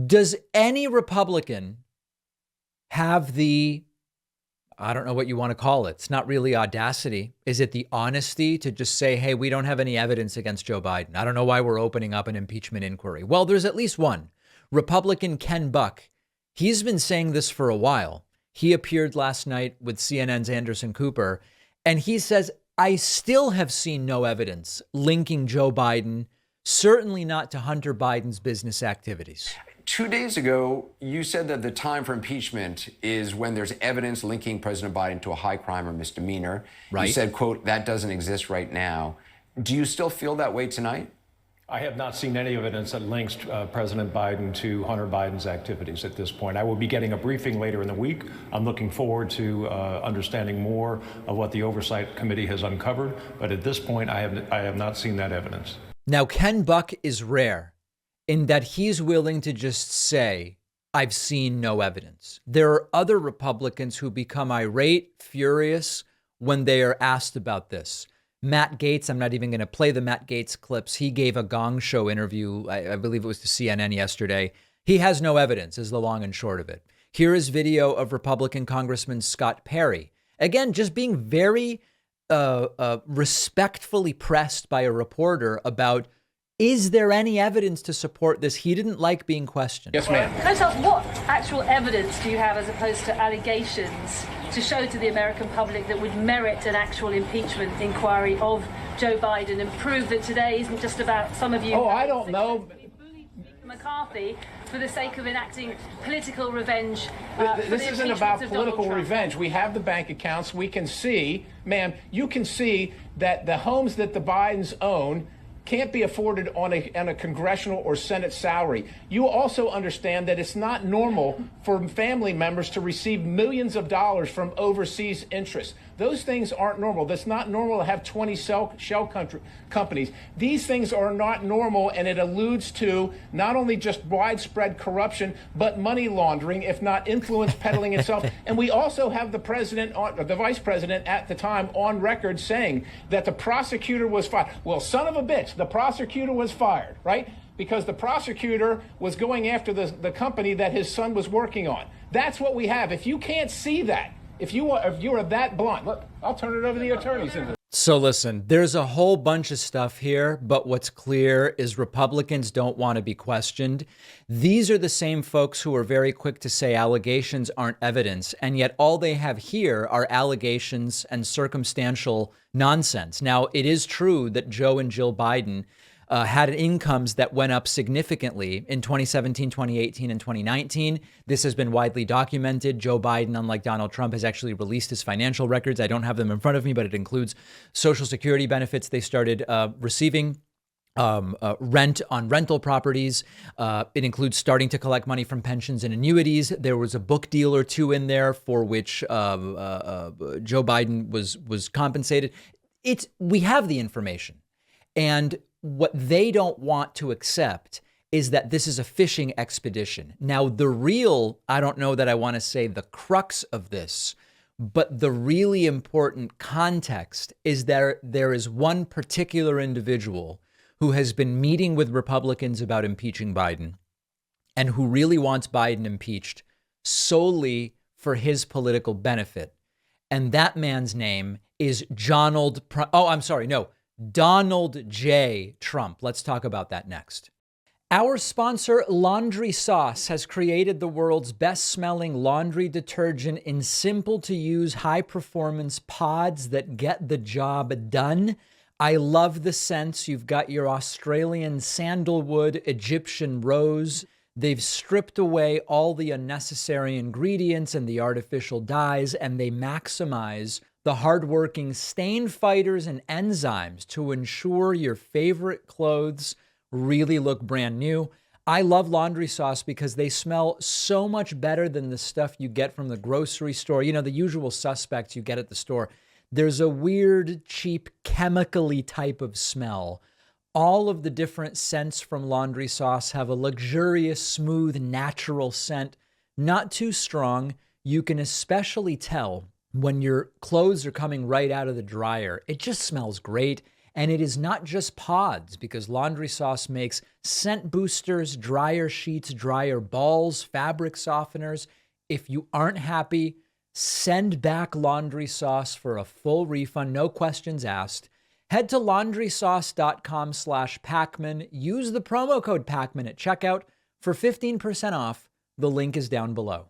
Does any Republican have the, I don't know what you want to call it. It's not really audacity. Is it the honesty to just say, hey, we don't have any evidence against Joe Biden? I don't know why we're opening up an impeachment inquiry. Well, there's at least one. Republican Ken Buck. He's been saying this for a while. He appeared last night with CNN's Anderson Cooper, and he says, I still have seen no evidence linking Joe Biden, certainly not to Hunter Biden's business activities. 2 days ago, you said that the time for impeachment is when there's evidence linking President Biden to a high crime or misdemeanor. Right. You said, quote, that doesn't exist right now. Do you still feel that way tonight? I have not seen any evidence that links President Biden to Hunter Biden's activities at this point. I will be getting a briefing later in the week. I'm looking forward to understanding more of what the Oversight Committee has uncovered. But at this point, I have not seen that evidence. Now, Ken Buck is rare in that he's willing to just say, I've seen no evidence. There are other Republicans who become irate, furious when they are asked about this. Matt Gaetz, I'm not even going to play the Matt Gaetz clips. He gave a Gong Show interview. I believe it was to CNN yesterday. He has no evidence is the long and short of it. Here is video of Republican Congressman Scott Perry. Again, just being very respectfully pressed by a reporter about, is there any evidence to support this? He didn't like being questioned. Yes, ma'am. Can I just ask, what actual evidence do you have as opposed to allegations to show to the American public that would merit an actual impeachment inquiry of Joe Biden and prove that today isn't just about some of you? Oh, I don't know. McCarthy for the sake of enacting political revenge. This isn't about political revenge. We have the bank accounts. We can see, ma'am, you can see that the homes that the Bidens own can't be afforded on a congressional or Senate salary. You also understand that it's not normal for family members to receive millions of dollars from overseas interests. Those things aren't normal. That's not normal to have 20 shell companies. These things are not normal, and it alludes to not only just widespread corruption, but money laundering, if not influence peddling itself. And we also have the vice president at the time on record saying that the prosecutor was fired. Well, son of a bitch, the prosecutor was fired, right? Because the prosecutor was going after the company that his son was working on. That's what we have. If you can't see that, if you are that blunt, look, I'll turn it over to the attorneys. So listen, there's a whole bunch of stuff here, but what's clear is Republicans don't want to be questioned. These are the same folks who are very quick to say allegations aren't evidence, and yet all they have here are allegations and circumstantial nonsense. Now, it is true that Joe and Jill Biden had incomes that went up significantly in 2017, 2018, and 2019. This has been widely documented. Joe Biden, unlike Donald Trump, has actually released his financial records. I don't have them in front of me, but it includes Social Security benefits they started receiving, rent on rental properties. It includes starting to collect money from pensions and annuities. There was a book deal or two in there for which Joe Biden was compensated. We have the information. And what they don't want to accept is that this is a fishing expedition. Now, the real, I don't know that I want to say the crux of this, but the really important context is there is one particular individual who has been meeting with Republicans about impeaching Biden and who really wants Biden impeached solely for his political benefit. And that man's name is Donald J. Trump. Let's talk about that next. Our sponsor, Laundry Sauce, has created the world's best-smelling laundry detergent in simple-to-use, high-performance pods that get the job done. I love the scents. You've got your Australian sandalwood, Egyptian rose. They've stripped away all the unnecessary ingredients and the artificial dyes, and they maximize the hardworking stain fighters and enzymes to ensure your favorite clothes really look brand new. I love Laundry Sauce because they smell so much better than the stuff you get from the grocery store. You know, the usual suspects you get at the store. There's a weird, cheap, chemically type of smell. All of the different scents from Laundry Sauce have a luxurious, smooth, natural scent, not too strong. You can especially tell when your clothes are coming right out of the dryer. It just smells great. And it is not just pods, because laundry sauce makes scent boosters, dryer sheets, dryer balls, fabric softeners. If you aren't happy, send back laundry sauce for a full refund, no questions asked. Head to laundrysauce.com/Pacman. Use the promo code Pacman at checkout for 15% off. The link is down below.